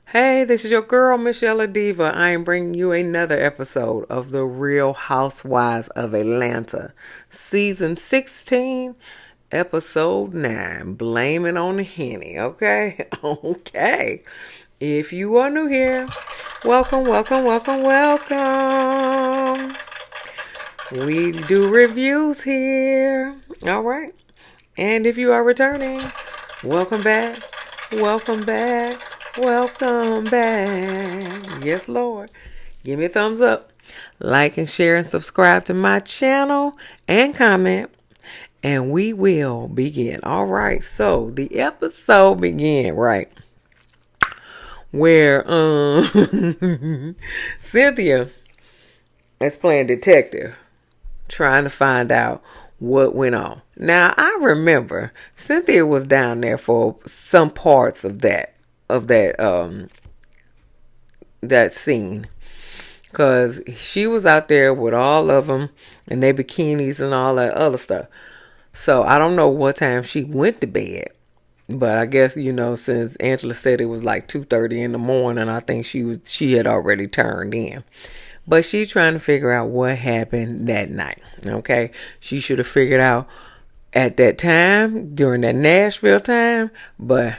Hey, this is your girl, msyelladiva. I am bringing you another episode of The Real Housewives of Atlanta, Season 16, Episode 9, Blame It on the Henny, okay? Okay. If you are new here, welcome, welcome, welcome, welcome. We do reviews here, all right? And if you are returning, welcome back, welcome back. Welcome back. Yes, Lord. Give me a thumbs up. Like and share and subscribe to my channel and comment. And we will begin. All right. So the episode began, right? Where Cynthia is playing detective, trying to find out what went on. Now I remember Cynthia was down there for some parts of that scene, because she was out there with all of them and their bikinis and all that other stuff. So I don't know what time she went to bed, but I guess, since Angela said it was like 2:30 in the morning, I think she had already turned in. But she trying to figure out what happened that night. Okay, she should have figured out at that time, during that Nashville time, but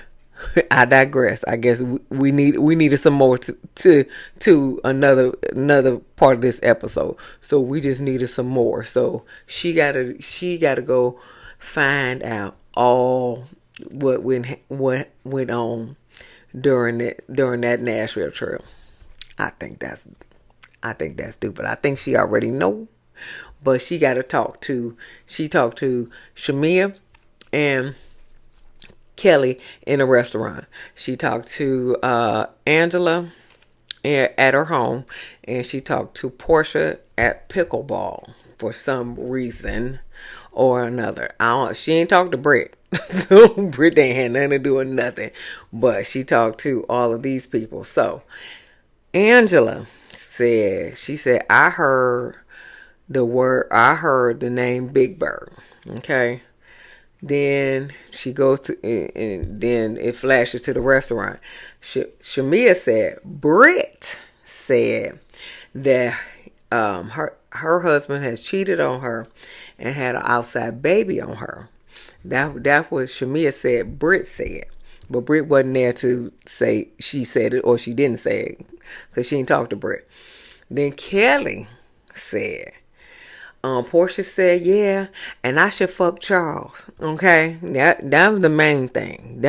I digress. I guess we needed some more to another part of this episode. So we just needed some more. So she gotta go find out all what went on during that Nashville trip. I think that's stupid. I think she already know, but she talked to Shamea and Kelly in a restaurant. She talked to Angela at her home, and she talked to Portia at pickleball for some reason or another. She ain't talked to Brit, so Brit ain't had nothing to do with nothing. But she talked to all of these people. So Angela said, I heard the name Big Bird. Okay. Then she goes to, and then it flashes to the restaurant. Shamea said, Brit said that her husband has cheated on her and had an outside baby on her. That's what Shamea said. Brit said, but Brit wasn't there to say she said it or she didn't say it, because she didn't talk to Brit. Then Kelly said, Portia said, yeah, and I should fuck Charles. Okay, that was the main thing.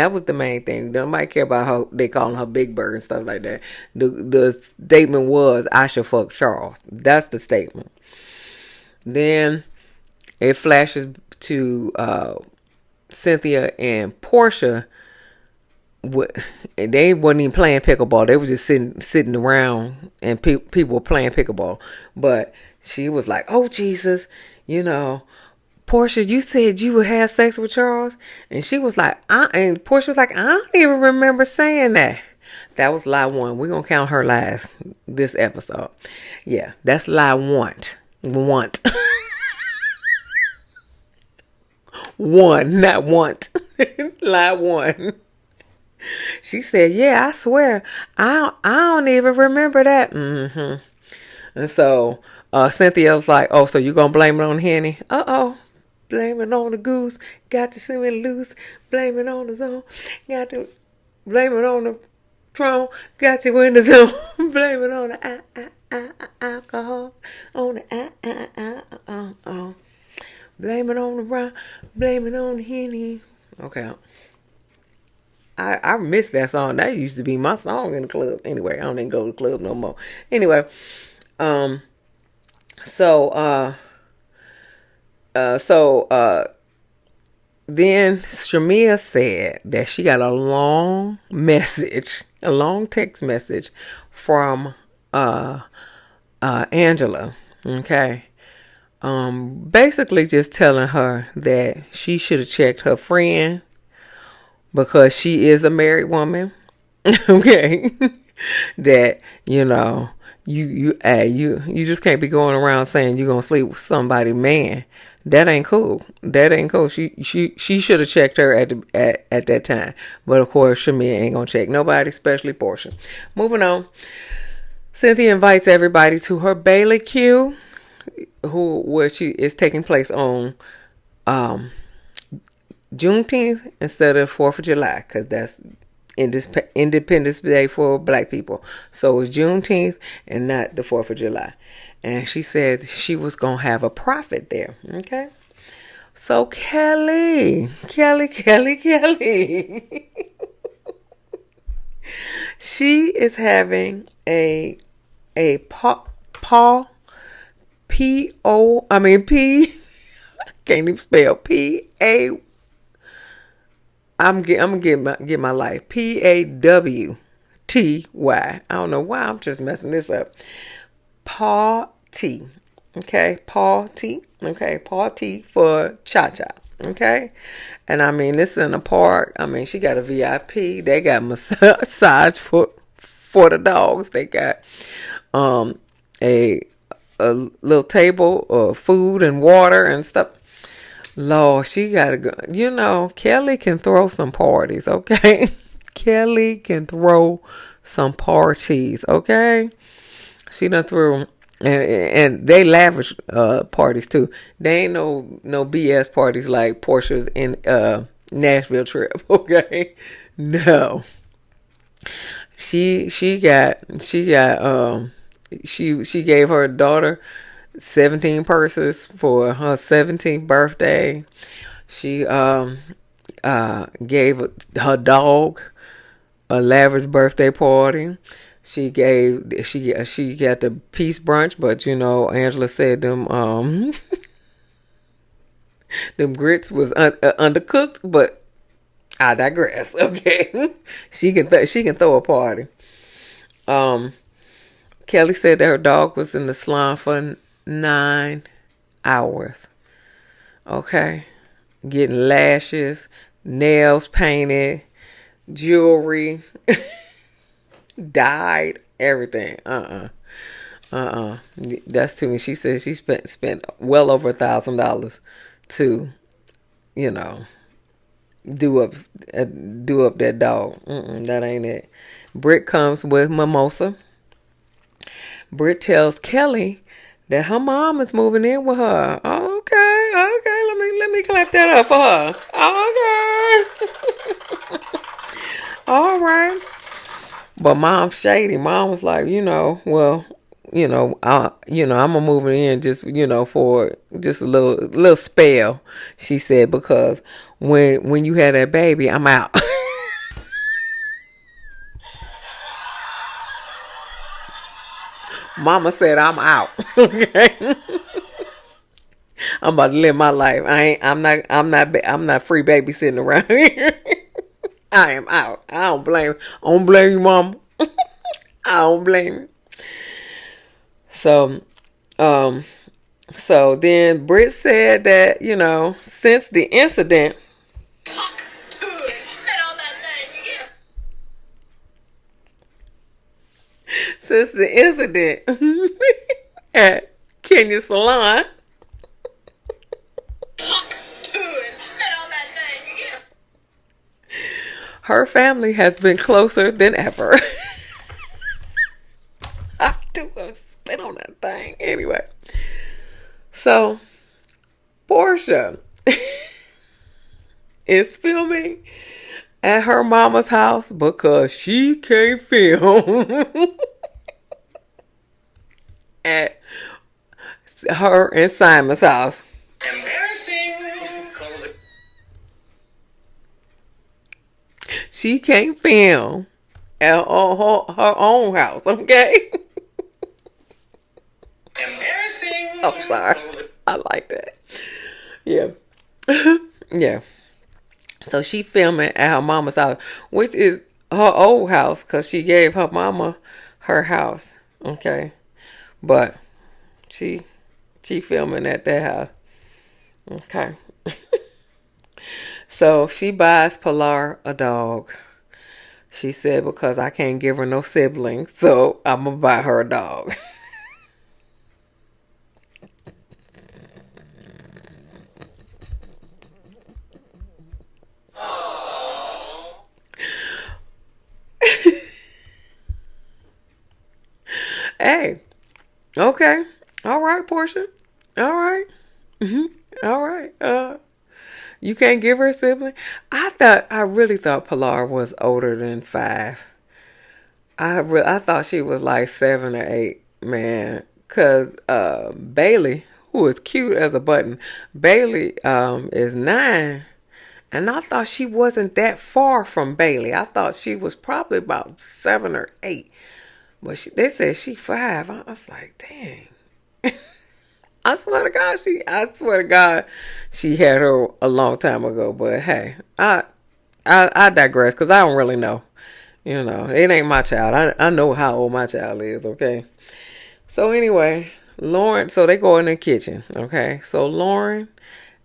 Nobody care about how they calling her Big Bird and stuff like that. The statement was, I should fuck Charles. That's the statement. Then it flashes to Cynthia and Portia. They wasn't even playing pickleball. They was just sitting around, and people were playing pickleball. But she was like, oh, Jesus, Portia, you said you would have sex with Charles. And she was like, and Portia was like, I don't even remember saying that. That was lie one. We're going to count her lies this episode. Yeah, that's lie one. Want. One, not want. Lie one. She said, yeah, I swear, I don't even remember that. Mm-hmm. And so Cynthia was like, oh, so you going to blame it on Henny? Uh-oh. Blame it on the goose. Got to send it loose. Blame it on the zone. Got to blame it on the throne. Got you in the zone. Blame it on the alcohol. On the Blame it on the rock. Blame it on the Henny. Okay. I miss that song. That used to be my song in the club. Anyway, I don't even go to the club no more. Anyway, so then Shamea said that she got a long text message from Angela. Okay. Basically just telling her that she should have checked her friend, because she is a married woman. Okay. That, You just can't be going around saying you're gonna sleep with somebody, man. That ain't cool. That ain't cool. She should have checked her at that time. But of course, Shamea ain't gonna check nobody, especially Portia. Moving on. Cynthia invites everybody to her Bailey Q, where she is taking place on Juneteenth instead of 4th of July, because that's Independence Day for black people. So it's Juneteenth and not the 4th of July. And she said she was going to have a prophet there. Okay. So Kelly. She is having a P-O, P, can't even spell P-A, I'm gonna get my life. P-A-W-T-Y. I don't know why I'm just messing this up. Party. Okay, party. Okay, party for Cha-Cha. Okay, and I mean this is in a park. I mean she got a VIP. They got massage for the dogs. They got a little table of food and water and stuff. Lord, she gotta go. You know, Kelly can throw some parties, okay? Kelly can throw some parties, okay? She done threw, and they lavish parties too. They ain't no BS parties like Portia's in Nashville trip, okay? No. She gave her daughter 17 purses for her 17th birthday. She gave her dog a lavish birthday party. She got the peace brunch, but you know Angela said them them grits was undercooked, but I digress. Okay, she can throw a party. Kelly said that her dog was in the salon for 9 hours. Okay. Getting lashes, nails painted, jewelry, dyed, everything. That's too me. She said she spent well over $1,000 to, you know, do up that dog. That ain't it. Brit comes with mimosa. Brit tells Kelly that her mom is moving in with her. Oh, okay. Let me clap that up for her. Okay. All right. But Mom's shady. Mom was like, I'm gonna move in just, for just a little spell. She said, because when you had that baby, I'm out. Mama said I'm out. Okay. I'm about to live my life. I'm not free babysitting around here. I am out. I don't blame you, Mama. I don't blame you. So then Brit said that, since the incident, at Kenya's salon, her family has been closer than ever. I do spit on that thing. Anyway. So, Portia is filming at her mama's house because she can't film at her and Simon's house. Embarrassing. She can't film at her own house, okay? Embarrassing. I'm sorry. I like that. Yeah. Yeah. So she filming at her mama's house, which is her old house, because she gave her mama her house. Okay. But she filming at that house. Okay. So she buys Pilar a dog. She said because I can't give her no siblings, so I'm gonna buy her a dog. Hey, okay, all right, Portia, all right, all right. You can't give her a sibling. I really thought Pilar was older than 5. I thought she was like 7 or 8, man. Cause Bailey, who is cute as a button, Bailey is 9, and I thought she wasn't that far from Bailey. I thought she was probably about 7 or 8, but they said she 5. I was like, dang. I swear to God, she had her a long time ago. But hey, I digress because I don't really know. It ain't my child. I know how old my child is, okay? So anyway, Lauren, so they go in the kitchen, okay? So Lauren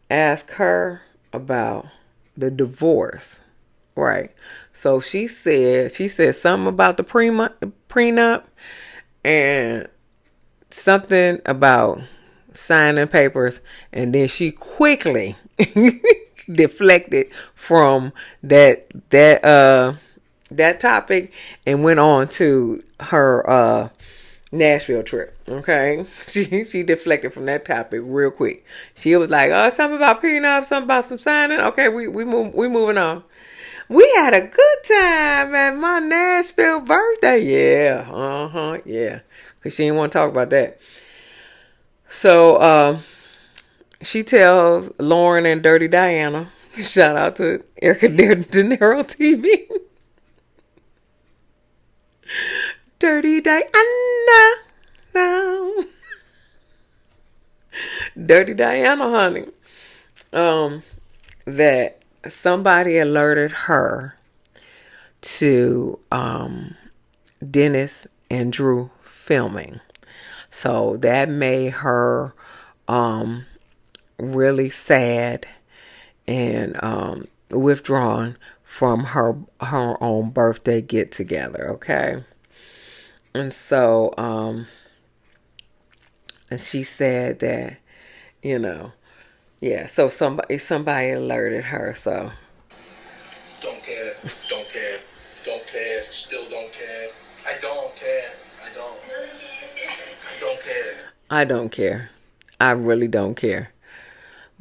asked her about the divorce, right? So she said something about the prenup and something about signing papers, and then she quickly deflected from that topic and went on to her Nashville trip. Okay, she deflected from that topic real quick. She was like, "Oh, something about prenup, something about some signing." Okay, we moving on. We had a good time at my Nashville birthday. Yeah, yeah, because she didn't want to talk about that. So she tells Lauren and Dirty Diana, shout out to Erica De Niro TV. Dirty Diana. No. Dirty Diana, honey. That somebody alerted her to Dennis and Drew filming. So that made her really sad and withdrawn from her own birthday get together, okay? And so and she said that, yeah, so somebody alerted her, so don't care, don't care, still don't care. I don't care. I don't care. I don't care. I really don't care.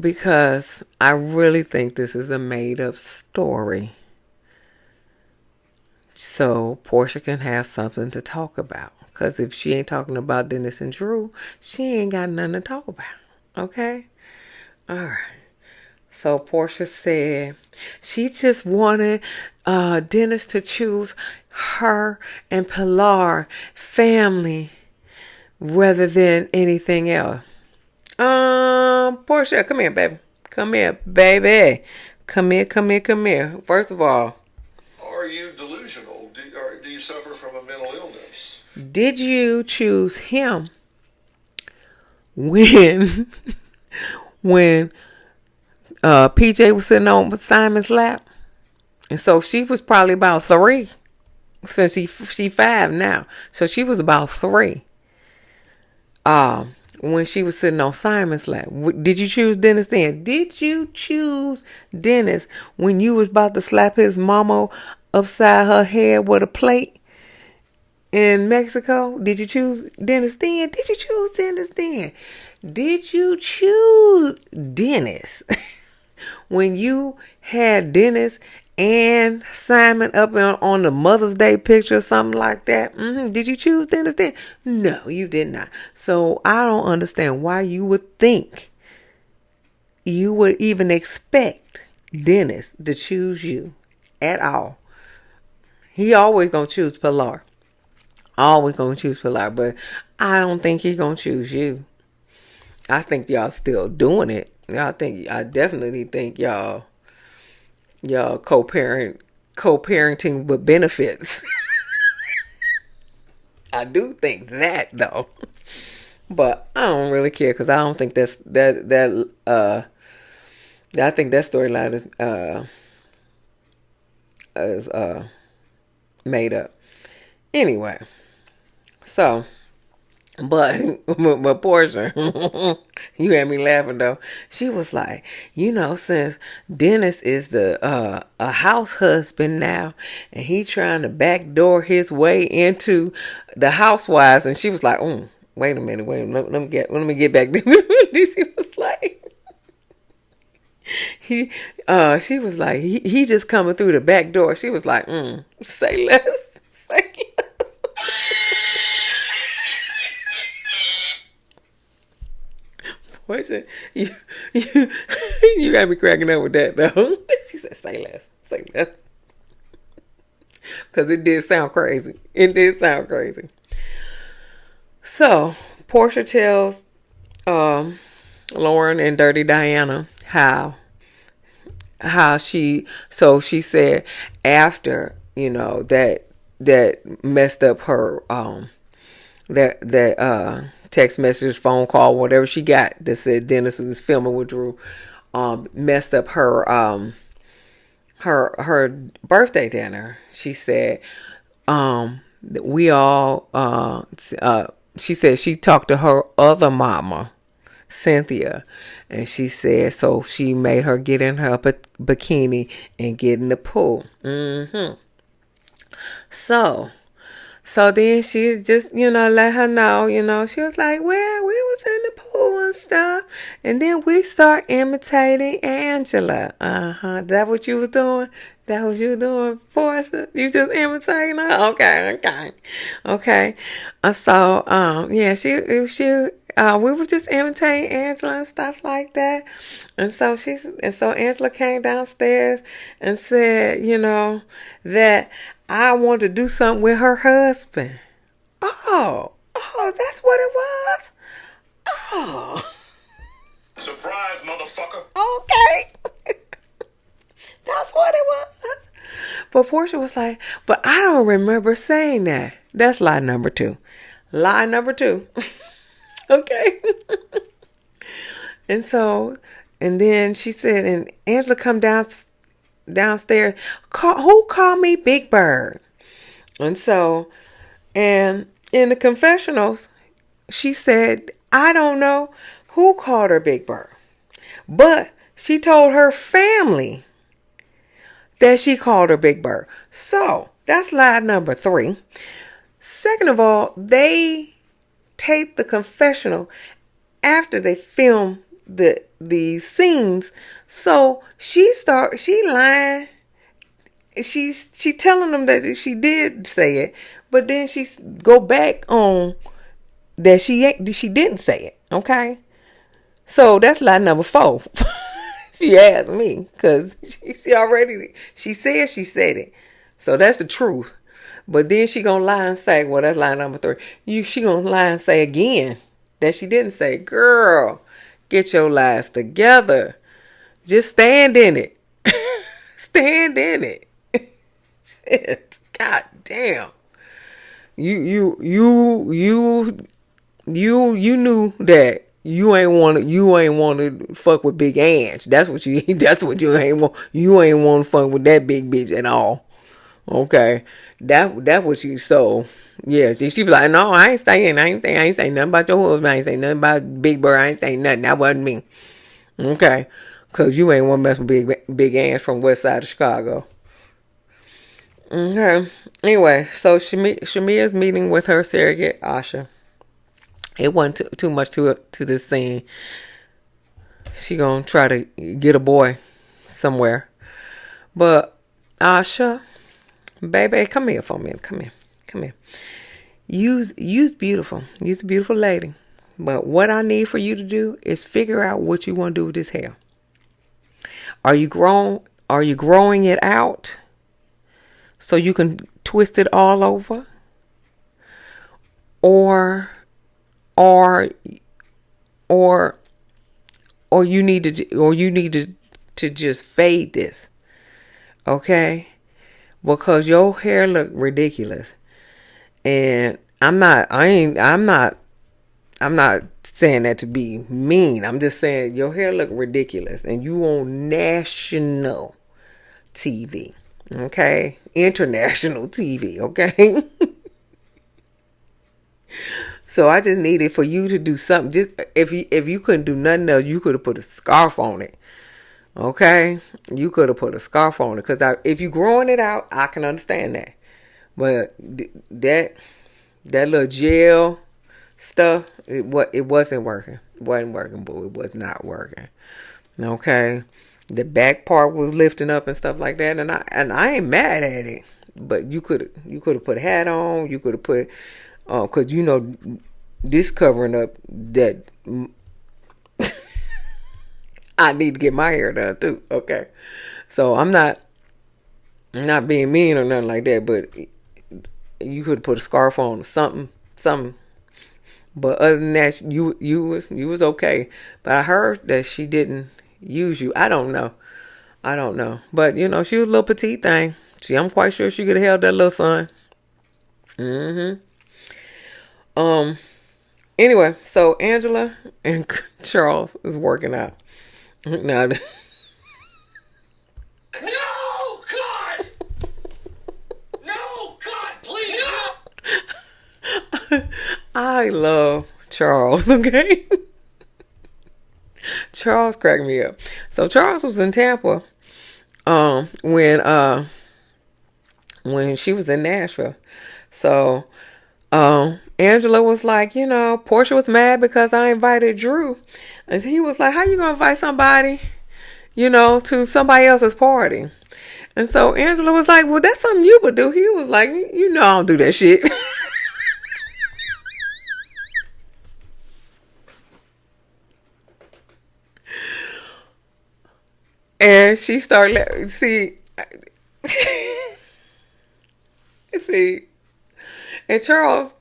Because I really think this is a made up story. So Portia can have something to talk about. Because if she ain't talking about Dennis and Drew, she ain't got nothing to talk about. Okay? Alright. So Portia said she just wanted Dennis to choose her and Pilar family rather than anything else. Portia, come here, baby. Come here, baby. Come here. First of all, are you delusional? Do you suffer from a mental illness? Did you choose him when PJ was sitting on Simon's lap? And so she was probably about 3, since she 5 now. So she was about 3. When she was sitting on Simon's lap. Did you choose Dennis then? Did you choose Dennis when you was about to slap his mama upside her head with a plate in Mexico? Did you choose Dennis then? Did you choose Dennis then? Did you choose Dennis when you had Dennis and Simon up on the Mother's Day picture or something like that? Did you choose Dennis then? No, you did not. So I don't understand why you would think, you would even expect Dennis to choose you at all. He always gonna choose Pilar. Always gonna choose Pilar, but I don't think he gonna choose you. I think y'all still doing it. I definitely think y'all co-parenting with benefits. I do think that though, but I don't really care because I don't think I think that storyline is made up. Anyway, so but Portia, you had me laughing though. She was like, since Dennis is the a house husband now, and he trying to backdoor his way into the Housewives, and she was like, wait a minute, let me get back. She was like, she was like, he just coming through the back door. She was like, say less, say less. Portia, you got me cracking up with that though. She said, say less, say less. Because it did sound crazy. It did sound crazy. So, Portia tells Lauren and Dirty Diana how she said after, that messed up her that text message, phone call, whatever she got that said Dennis was filming with Drew, messed up her her birthday dinner. She said we all she said she talked to her other mama, Cynthia, and she said so she made her get in her bikini and get in the pool. So then she just, let her know, she was like, well, we was in the pool and stuff. And then we start imitating Angela. That what you was doing? That what you doing, Portia? You just imitating her? Okay. We were just imitating Angela and stuff like that. And so Angela came downstairs and said, that I want to do something with her husband. Oh, that's what it was? Oh. Surprise, motherfucker. Okay. That's what it was. But Portia was like, but I don't remember saying that. That's lie number 2. Lie number 2. Okay. And then she said, and Angela come downstairs, who called me Big Bird? And in the confessionals, she said, I don't know who called her Big Bird, but she told her family that she called her Big Bird. So that's lie number 3. Second of all, they taped the confessional after they filmed the scenes. So she lying. She telling them that she did say it, but then she go back on that she didn't say it. Okay, so that's lie number 4. She asked me because she said it, so that's the truth. But then she gonna lie and say, well, that's lie number 3. She gonna lie and say again that she didn't say. Girl, get your lies together. Just stand in it. Stand in it. Shit. God damn. You knew that you ain't want to fuck with Big Ange. That's what you ain't want. You ain't want to fuck with that big bitch at all. Okay. That what you so yeah. She was like, no, I ain't saying nothing about your husband. I ain't saying nothing about Big Bird. I ain't saying nothing. That wasn't me. Okay. Cause you ain't want to mess with Big Ange from West Side of Chicago. Okay. Anyway, so Shamea's meeting with her surrogate Asha. It wasn't too much to this scene. She gonna try to get a boy somewhere, but Asha, baby, come here for a minute. Come here. You's beautiful. You's a beautiful lady. But what I need for you to do is figure out what you want to do with this hair. Are you growing it out so you can twist it all over? Or you need to just fade this. Okay? Because your hair look ridiculous. And I'm not saying that to be mean. I'm just saying your hair look ridiculous and you on national TV. Okay, international TV. Okay. So I just needed for you to do something. Just if you couldn't do nothing else, you could have put a scarf on it. Okay, you could have put a scarf on it because if you growing it out, I can understand that. But that little gel stuff, it wasn't working. It wasn't working, but it was not working. Okay, the back part was lifting up and stuff like that, and I ain't mad at it. But you could have put a hat on. You could have put, cause this covering up that I need to get my hair done too. Okay, so I'm not being mean or nothing like that, but you could have put a scarf on or something. But other than that, you was okay. But I heard that she didn't use you. I don't know. But she was a little petite thing. I'm quite sure she could have held that little son. Anyway, so Angela and Charles is working out. Now, No, God! No, God, please! No! I love Charles, okay? Charles cracked me up. So Charles was in Tampa when she was in Nashville. So Angela was like, Portia was mad because I invited Drew. And he was like, how you gonna invite somebody, to somebody else's party? And so Angela was like, well, that's something you would do. He was like, I don't do that shit. And she started, see, and Charles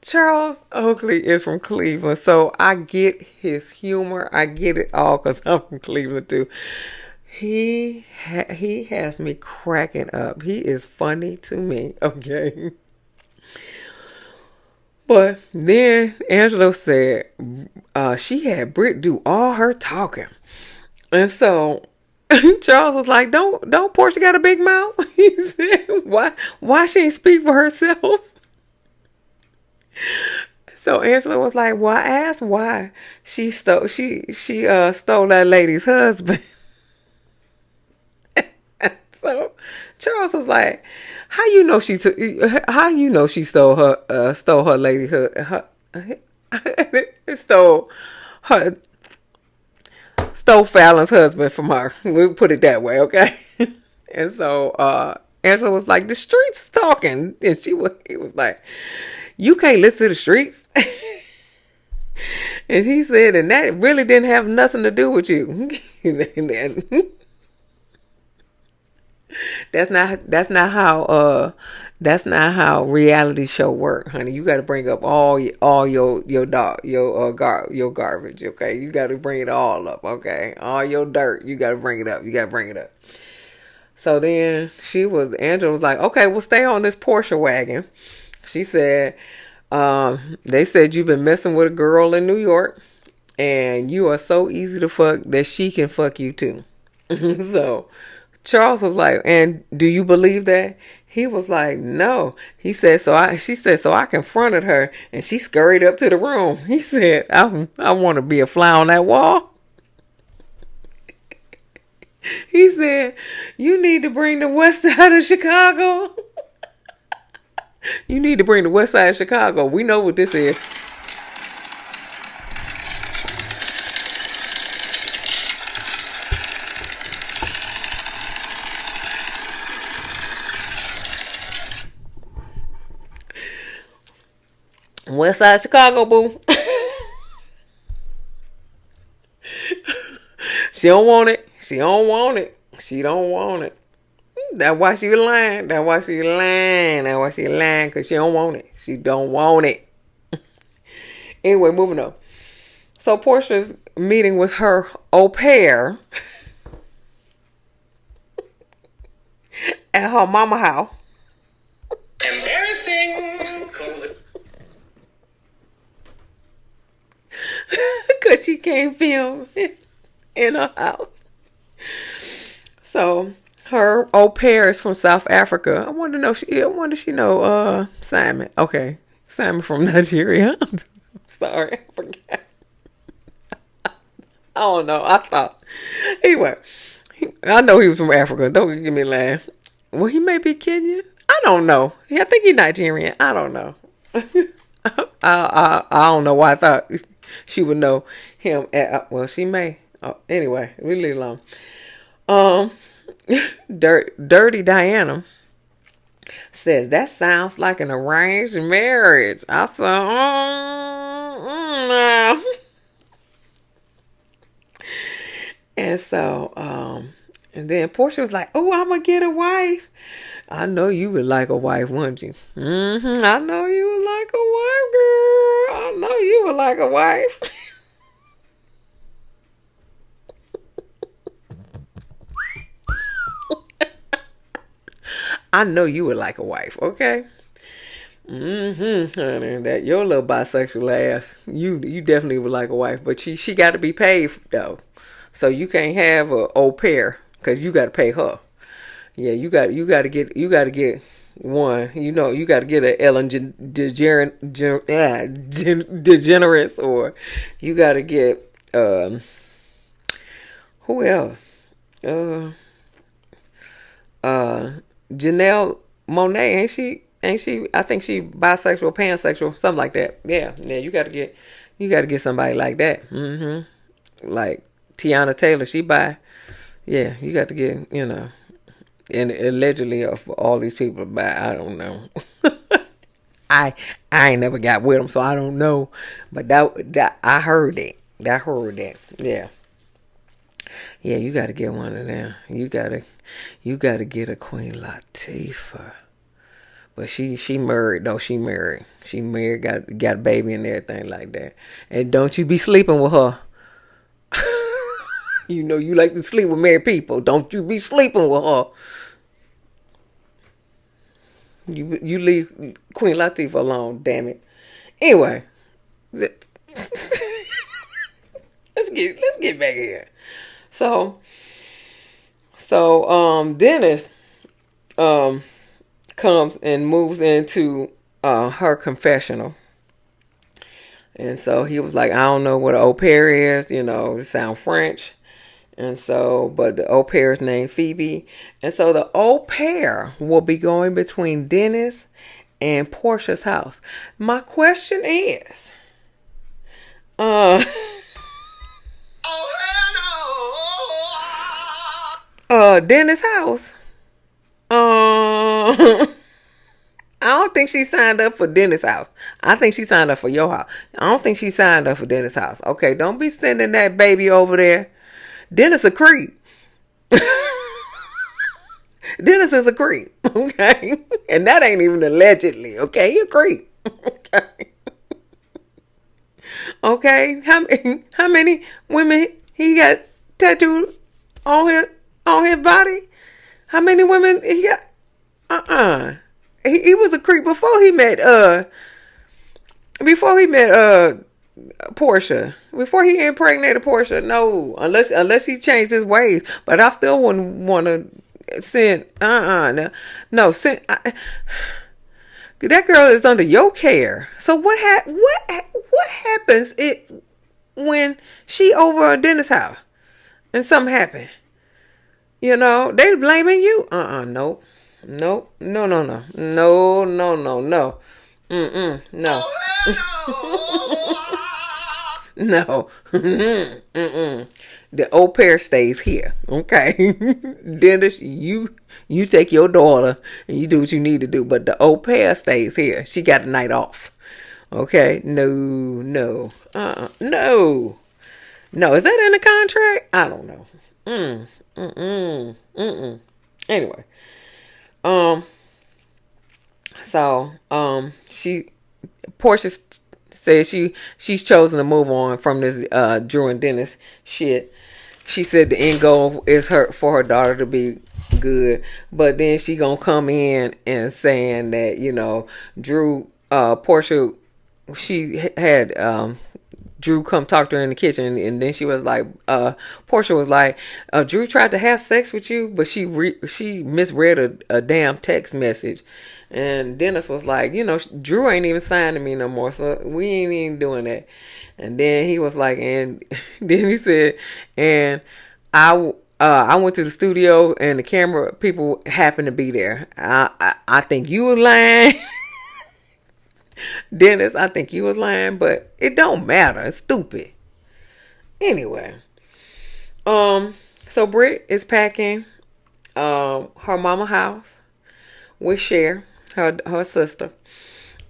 Oakley is from Cleveland, so I get his humor. I get it all because I'm from Cleveland too. He has me cracking up. He is funny to me, okay? But then Angela said she had Brit do all her talking. And so Charles was like, don't Portia got a big mouth? He said, why she ain't speak for herself? So Angela was like, well, I asked why she stole that lady's husband. So Charles was like, how you know she stole her lady stole Fallon's husband from her. We'll put it that way, okay? And so Angela was like, the streets talking. And he was like, you can't listen to the streets. And he said, and that really didn't have nothing to do with you. That's not how reality show work, honey. You got to bring up all your garbage, okay? You got to bring it all up, okay? All your dirt, you got to bring it up. So then Angela was like, okay, we'll stay on this Porsche wagon. She said, they said you've been messing with a girl in New York, and you are so easy to fuck that she can fuck you too. So Charles was like, and do you believe that? He was like, no. She said, so I confronted her and she scurried up to the room. He said, I want to be a fly on that wall. He said, you need to bring the west side of Chicago. You need to bring the west side of Chicago. We know what this is. West side of Chicago, boo. She don't want it. She don't want it. That's why she lying. Because she don't want it. She don't want it. Anyway, moving on. So Portia's meeting with her au pair at her mama house. Embarrassing. Because she can't film in her house. So Her au pair is from South Africa. I wonder know she. I wonder she know Simon. Okay, Simon from Nigeria. I'm sorry, I forgot. I don't know. I thought anyway. I know he was from Africa. Don't give me a laugh. Well, he may be Kenyan. I don't know. I think he's Nigerian. I don't know. I don't know why I thought she would know him. Well, she may. Anyway, we leave it alone. Um, Dirty Diana says that sounds like an arranged marriage. I thought, no. And so, and then Portia was like, "Oh, I'm gonna get a wife." I know you would like a wife, wouldn't you? I know you would like a wife, girl. I know you would like a wife. I know you would like a wife, okay? Honey, that your little bisexual ass, you definitely would like a wife, but she got to be paid though, so you can't have a au pair because you got to pay her. Yeah, you got to get one. You know, you got to get a Ellen DeGeneres, or you got to get who else? Uh, Janelle Monáe, ain't she? Ain't she? I think she bisexual, pansexual, something like that. Yeah. You got to get somebody like that. Like Tiana Taylor, she bi. Yeah, you got to get, and allegedly for all these people bi. I don't know. I ain't never got with them, so I don't know. But that I heard it. I heard that. Yeah. Yeah, you got to get one of them. You got to get a Queen Latifah. But she married though. She married, got a baby and everything like that. And don't you be sleeping with her. You know you like to sleep with married people. Don't you be sleeping with her. You leave Queen Latifah alone, damn it. Anyway, let's get back here. So Dennis comes and moves into her confessional. And so he was like, I don't know what an au pair is, it sound French. And so, but the au pair is named Phoebe. And so the au pair will be going between Dennis and Portia's house. My question is, Dennis' house. I don't think she signed up for Dennis' house. I think she signed up for your house. I don't think she signed up for Dennis' house. Okay, don't be sending that baby over there. Dennis a creep. Dennis is a creep. Okay, and that ain't even allegedly. Okay, he a creep. Okay. Okay, how many women he got tattooed on his body? How many women he got? He was a creep before he met Portia. Before he impregnated Portia. No, unless he changed his ways. But I still wouldn't want to send no send. That girl is under your care. So what happens when she over at Dennis' house and something happened? They blaming you. Nope. Nope. No. No. No. No. The au pair stays here. Okay. Dennis, you take your daughter and you do what you need to do. But the au pair stays here. She got a night off. Okay. No. No. Is that in the contract? I don't know. Anyway. Portia says she's chosen to move on from this Drew and Dennis shit. She said the end goal is for her daughter to be good, but then she gonna come in and saying that Drew Portia, she had Drew come talk to her in the kitchen, and then she was like, Portia was like, Drew tried to have sex with you, but she misread a damn text message. And Dennis was like, Drew ain't even signing me no more, so we ain't even doing that. And then he was like, and then he said, and I went to the studio and the camera people happened to be there. I think you were lying. Dennis, I think you was lying, but it don't matter. It's stupid. Anyway. So Brit is packing her mama house with Cher, her sister.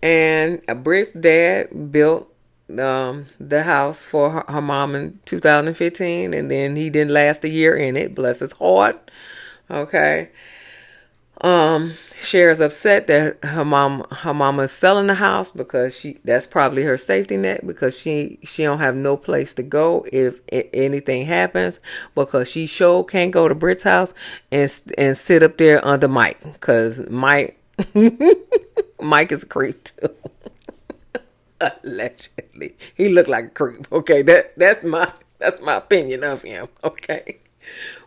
And Brit's dad built the house for her mom in 2015, and then he didn't last a year in it. Bless his heart. Okay. Cher is upset that her mama is selling the house because that's probably her safety net, because she don't have no place to go if anything happens, because she sure can't go to Brit's house and sit up there under Mike, because Mike is a creep too. Allegedly, he looked like a creep. Okay, that's my opinion of him. Okay.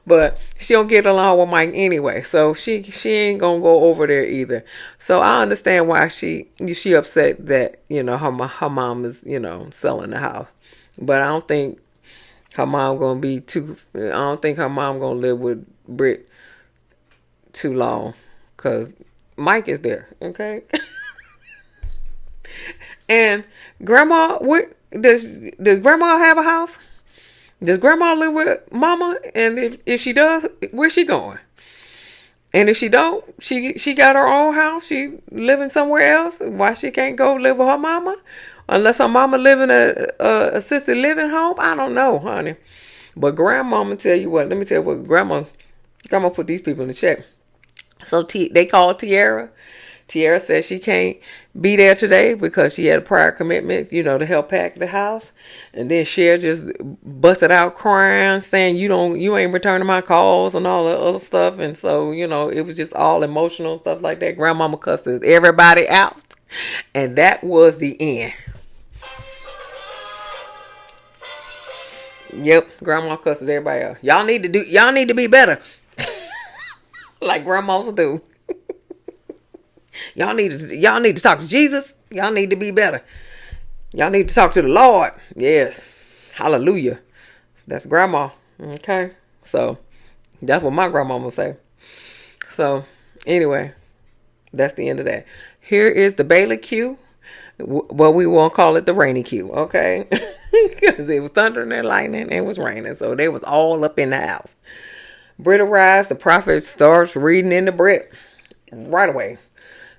But she don't get along with Mike anyway, so she ain't gonna go over there either. So I understand why she upset that her mom is selling the house, but I don't think her mom gonna be too. I don't think her mom gonna live with Brit too long, cause Mike is there. Okay. And grandma, does grandma have a house? Does grandma live with mama? And if she does, where's she going? And if she don't, she got her own house. She living somewhere else. Why she can't go live with her mama? Unless her mama live in a assisted living home? I don't know, honey. But grandmama tell you what. Let me tell you what. Grandma put these people in the check. So they called Tiara. Tiara said she can't be there today because she had a prior commitment, to help pack the house. And then Cher just busted out crying, saying you ain't returning my calls and all the other stuff. And so, it was just all emotional stuff like that. Grandmama cussed everybody out. And that was the end. Yep, grandma cusses everybody out. Y'all need to be better. Like grandmas do. Y'all need to talk to Jesus. Y'all need to be better. Y'all need to talk to the Lord. Yes. Hallelujah. That's grandma. Okay. So that's what my grandma would say. So anyway, that's the end of that. Here is the Bailey Q. Well, we won't call it the rainy Q. Okay. Because it was thundering and lightning and it was raining. So they was all up in the house. Brit arrives. The prophet starts reading into Brit right away.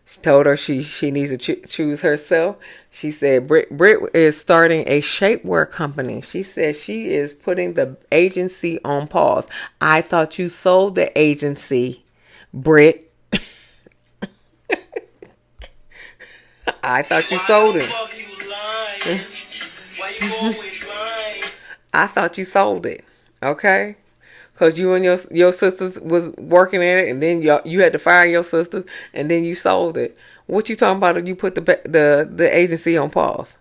She told her she needs to choose herself. She said Brit is starting a shapewear company. She said she is putting the agency on pause. I thought you sold the agency, Brit. I thought you sold it. Why you always lying? I thought you sold it. Okay? Because you and your sisters was working at it, and then you had to fire your sisters, and then you sold it. What you talking about? You put the agency on pause,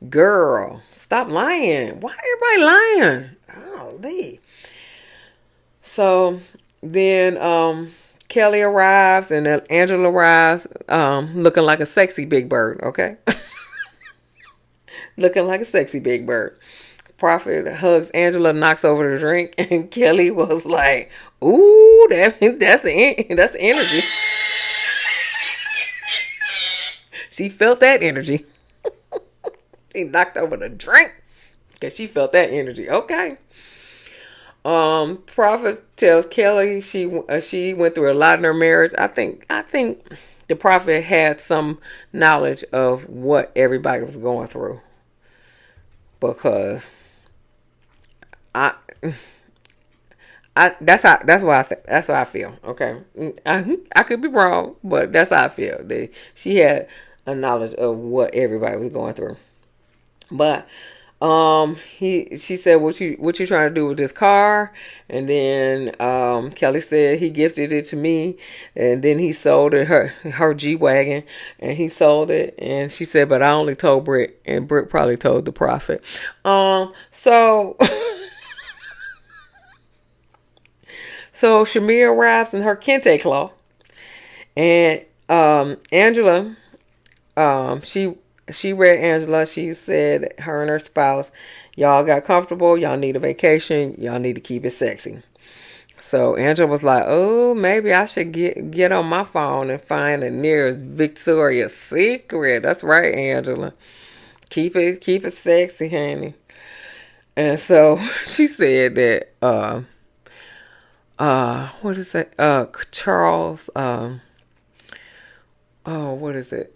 girl. Stop lying. Why everybody lying? Oh, they. So then Kelly arrives, and then Angela arrives, looking like a sexy big bird. Okay, looking like a sexy big bird. Prophet hugs Angela, knocks over the drink, and Kelly was like, "Ooh, that's the energy." She felt that energy. He knocked over the drink because she felt that energy. Okay. Prophet tells Kelly she went through a lot in her marriage. I think the prophet had some knowledge of what everybody was going through, because that's how I feel. Okay, I could be wrong, but that's how I feel. She had a knowledge of what everybody was going through. But She said, what you trying to do with this car? And then Kelly said he gifted it to me, and then he sold it, her G-Wagon, and he sold it. And she said, but I only told Brit, and Brit probably told the prophet. So so Shamea arrives in her kente cloth, and Angela, she read Angela. She said her and her spouse, y'all got comfortable. Y'all need a vacation. Y'all need to keep it sexy. So Angela was like, oh, maybe I should get on my phone and find the nearest Victoria's Secret. That's right, Angela. Keep it sexy, honey. And so she said that what is it? Charles oh, what is it?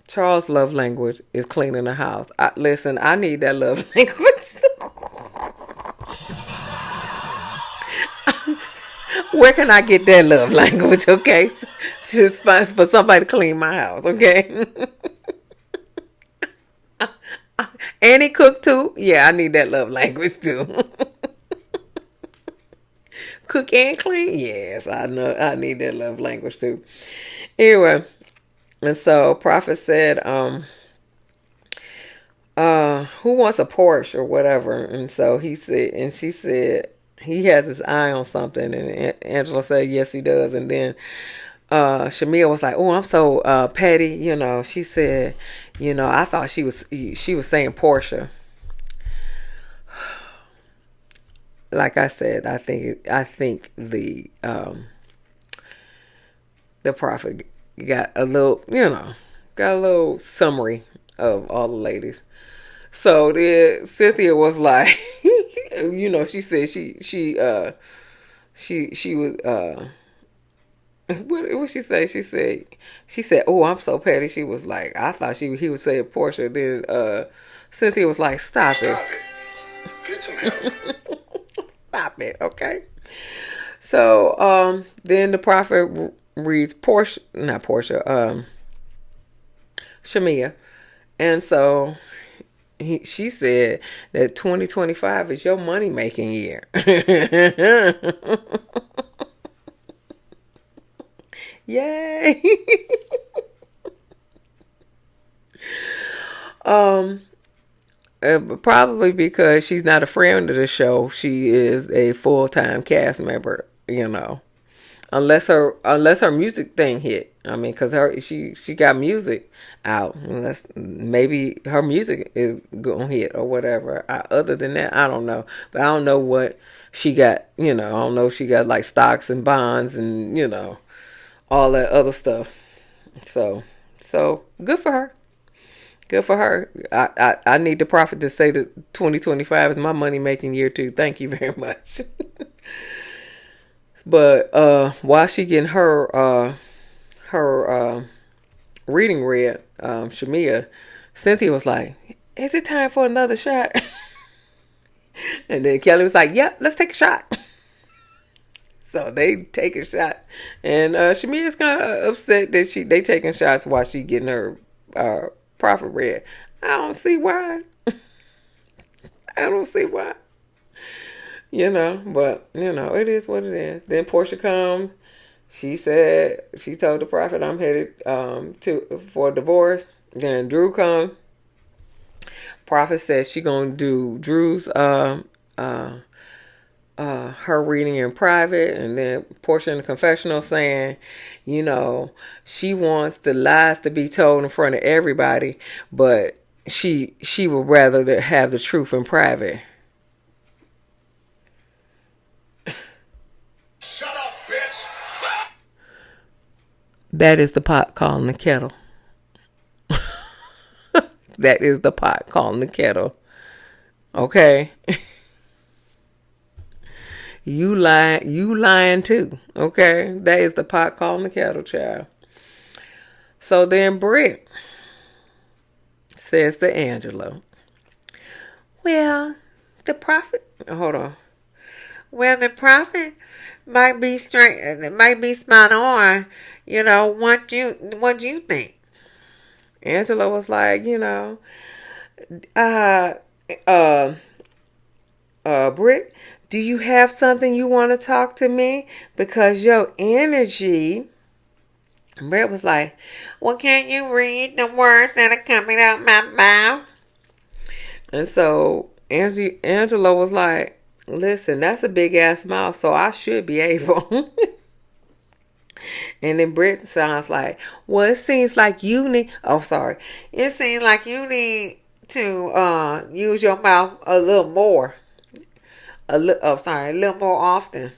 Charles' love language is cleaning the house. Listen, I need that love language. Where can I get that love language? Okay, just for somebody to clean my house. Okay, and he cooked too. Yeah, I need that love language too. Cook and clean. Yes, I know. I need that love language too. Anyway. And so Prophet said, who wants a Porsche or whatever? And so he said, and she said, he has his eye on something. And Angela said, yes, he does. And then Shamea was like, oh, I'm so petty. You know, she said, you know, I thought she was saying Porsche. Like I said, I think the Prophet got a little summary of all the ladies. So then Cynthia was like, you know, she said she was what she say? She said, oh, I'm so petty. She was like, I thought he would say Portia. Then Cynthia was like, stop it. Get some help. Stop it, okay? So then the Prophet reads Shamea. And so she said that 2025 is your money making year. Yay. Probably because she's not a friend of the show, she is a full-time cast member, you know. Unless her music thing hit. I mean, because she got music out. Unless maybe her music is gonna hit or whatever. Other than that, I don't know. But I don't know what she got. You know, I don't know if she got like stocks and bonds and you know all that other stuff. So good for her. Good for her. I need the Prophet to say that 2025 is my money making year too. Thank you very much. But while she getting her reading read, Shamea, Cynthia was like, is it time for another shot? And then Kelly was like, yep, let's take a shot. So they take a shot. And Shamea's kind of upset that they taking shots while she getting her Prophet read. I don't see why. I don't see why. You know, but, you know, it is what it is. Then Portia comes. She told the Prophet, I'm headed for a divorce. Then Drew comes. Prophet says she going to do Drew's, her reading in private. And then Portia in the confessional saying, you know, she wants the lies to be told in front of everybody, but she would rather have the truth in private. Shut up, bitch! That is the pot calling the kettle. That is the pot calling the kettle. Okay? You lying too. Okay? That is the pot calling the kettle, child. So then Brit says to Angela, well, the Prophet, hold on. Well, the Prophet might be straight, it might be spot on. You know, what do you think? Angela was like, you know, uh, Brit, do you have something you want to talk to me? Because your energy. Brit was like, well, can't you read the words that are coming out my mouth? And so Angela was like, listen, that's a big ass mouth, so I should be able. And then Brit sounds like, well, it seems like you need, oh, sorry. It seems like you need to use your mouth a little more. A little more often.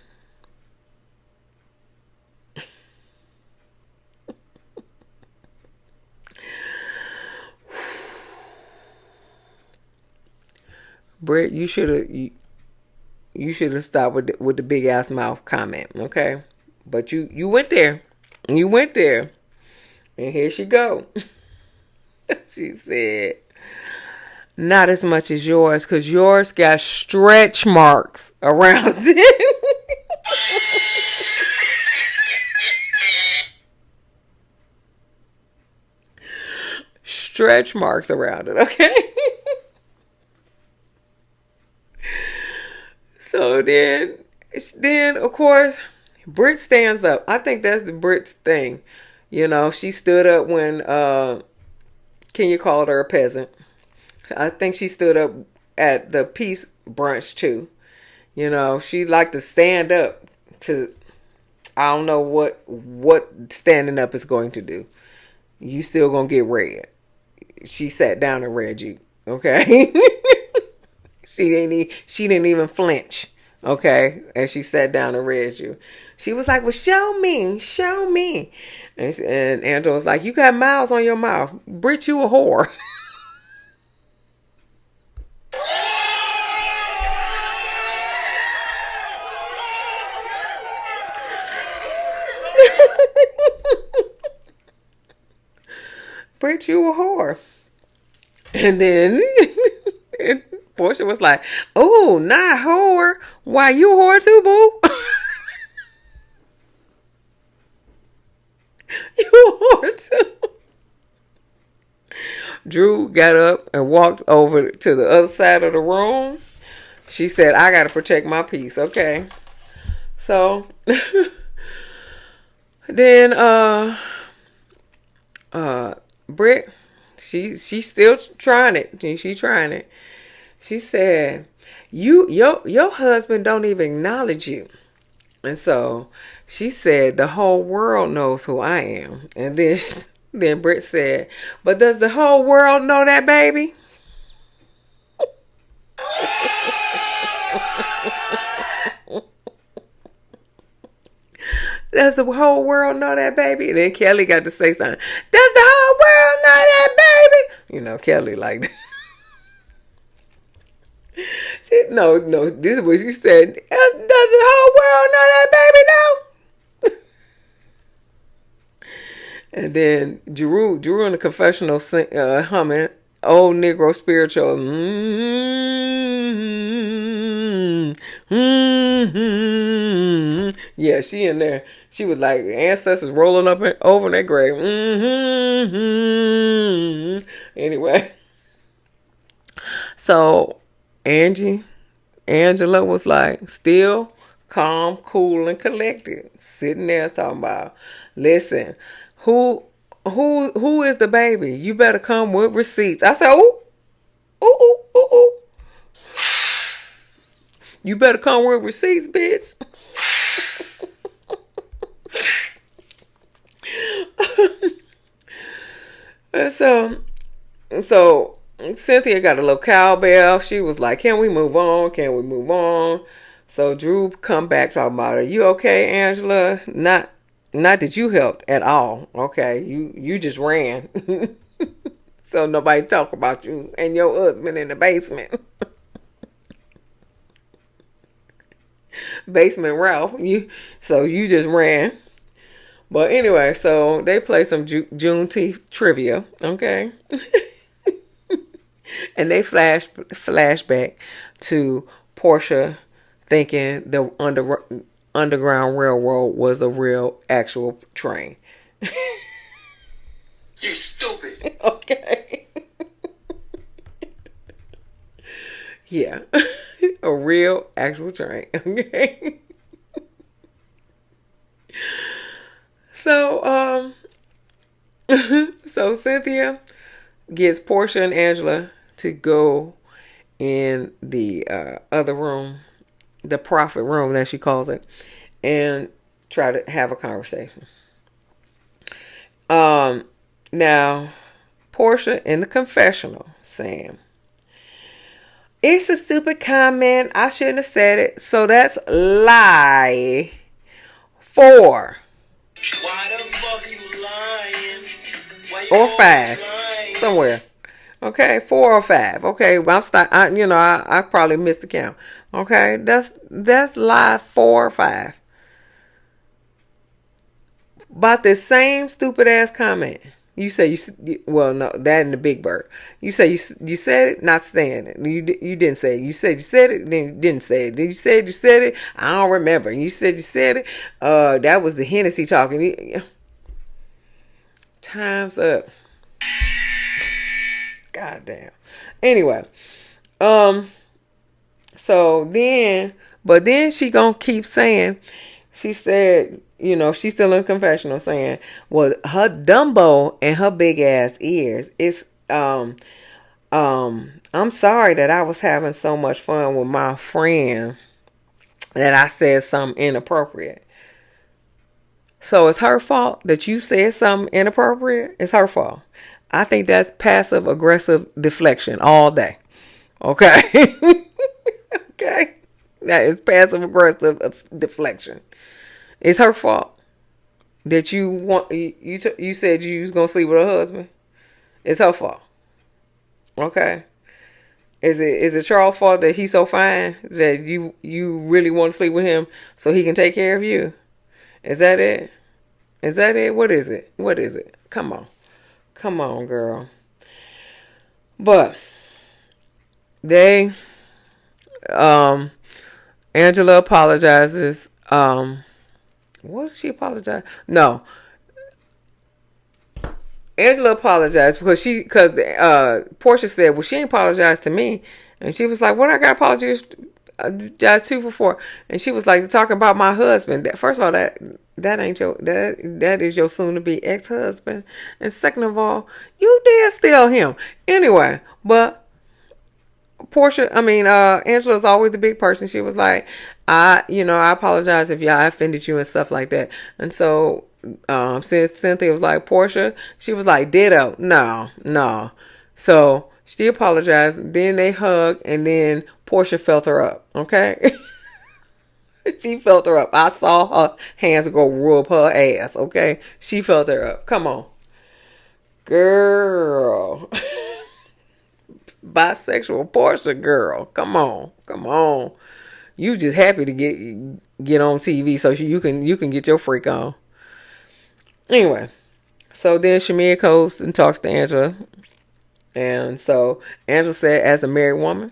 Brit, you should have stopped with the big ass mouth comment, okay? But you went there. You went there. And here she go. She said, not as much as yours, because yours got stretch marks around it. Stretch marks around it, okay? So then of course, Brit stands up. I think that's the Brit's thing. You know, she stood up when Kenya called her a peasant. I think she stood up at the peace brunch too. You know, she liked to stand up to, I don't know what standing up is going to do. You still gonna get read. She sat down and read you. Okay. She didn't even flinch. Okay. And she sat down and read you. She was like, well, show me. Show me. And Angela was like, you got miles on your mouth. Brit, you a whore. Brit, you a whore. And then Portia was like, oh, not whore. Why, you a whore too, boo? You a whore too. Drew got up and walked over to the other side of the room. She said, I got to protect my peace. Okay. So then Brit, she's still trying it. She trying it. She said, your husband don't even acknowledge you. And so she said, the whole world knows who I am. And then Brit said, but does the whole world know that, baby? Does the whole world know that, baby? And then Kelly got to say something. Does the whole world know that, baby? You know, Kelly like no, this is what she said. Does the whole world know that, baby? No. And then Drew in the confessional humming old Negro spiritual. Yeah, she in there. She was like ancestors rolling up over in their grave. Anyway, so Angela was like still calm, cool, and collected, sitting there talking about, listen, who is the baby? You better come with receipts. I said, ooh. You better come with receipts, bitch. So Cynthia got a little cowbell. She was like, can we move on? Can we move on? So Drew come back talking about, are you okay, Angela? Not that you helped at all. Okay. You just ran. So nobody talk about you and your husband in the basement. Basement Ralph. You just ran. But anyway, so they play some Juneteenth trivia, okay? And they flashback to Portia thinking the Underground Railroad was a real actual train. You stupid. Okay. Yeah. A real actual train. Okay. So so Cynthia gets Portia and Angela to go in the other room, the prophet room that she calls it, and try to have a conversation. Now Portia in the confessional saying, "It's a stupid comment. I shouldn't have said it. So that's lie 4. Why the fuck you lying? Why you Or always 5. lying? Somewhere. Okay, 4 or 5. Okay, well, I probably missed the count. Okay, that's lie 4 or 5. About the same stupid ass comment. You say well, no, that in the Big Bird. You say you said it, not saying it. You didn't say it. You said you said it, then you didn't say it. Then you said it. I don't remember. You said you said it. That was the Hennessy talking. Time's up. God damn. Anyway, so then she gonna keep saying. She said, she's still in the confessional saying, well, her Dumbo and her big ass ears is, I'm sorry that I was having so much fun with my friend that I said something inappropriate. So it's her fault that you said something inappropriate. It's her fault. I think that's passive aggressive deflection all day. Okay. Okay. That is passive aggressive deflection. It's her fault that you said you was gonna sleep with her husband. It's her fault. Okay. Is it Charles' fault that he's so fine that you really want to sleep with him so he can take care of you? Is that it? Is that it? What is it? What is it? Come on. Come on, girl. But they Angela apologizes. What did she apologize? No. Angela apologized because Portia said, well, she ain't apologized to me. And she was like, what I got to apologize to before? And she was like, talking about my husband. First of all, that ain't that is your soon to be ex-husband. And second of all, you did steal him. Anyway, but Angela's always a big person. She was like, I apologize if I offended you and stuff like that. And so, since Cynthia was like, Portia, she was like, ditto. No. So she apologized. Then they hugged, and then Portia felt her up. Okay. She felt her up. I saw her hands go rub her ass. Okay. She felt her up. Come on. Girl. Bisexual Portia, girl. Come on. You just happy to get on TV so you can get your freak on. Anyway, so then Shamea goes and talks to Angela. And so Angela said, as a married woman,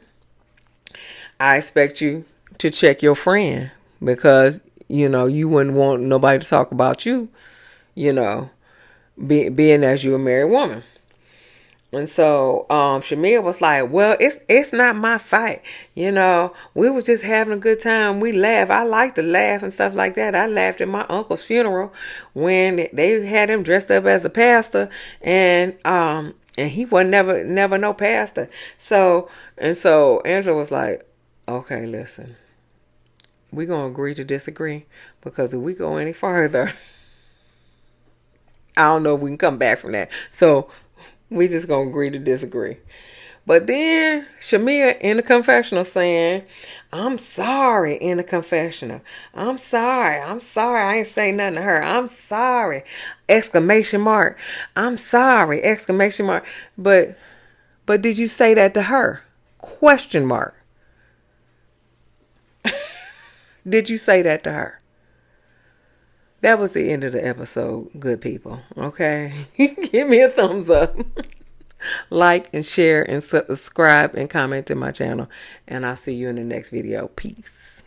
I expect you to check your friend because, you wouldn't want nobody to talk about you, being as you a married woman. And so Shamea was like, well, it's not my fight. We was just having a good time. We laughed. I like to laugh and stuff like that. I laughed at my uncle's funeral when they had him dressed up as a pastor, and he was never no pastor. So Angela was like, okay, listen, we're going to agree to disagree, because if we go any further, I don't know if we can come back from that. So we just gonna agree to disagree. But then Shamea in the confessional saying, I'm sorry in the confessional. I'm sorry. I ain't say nothing to her. I'm sorry. Exclamation mark. I'm sorry. Exclamation mark. But did you say that to her? Question mark. Did you say that to her? That was the end of the episode, good people. Okay? Give me a thumbs up. Like and share and subscribe and comment to my channel. And I'll see you in the next video. Peace.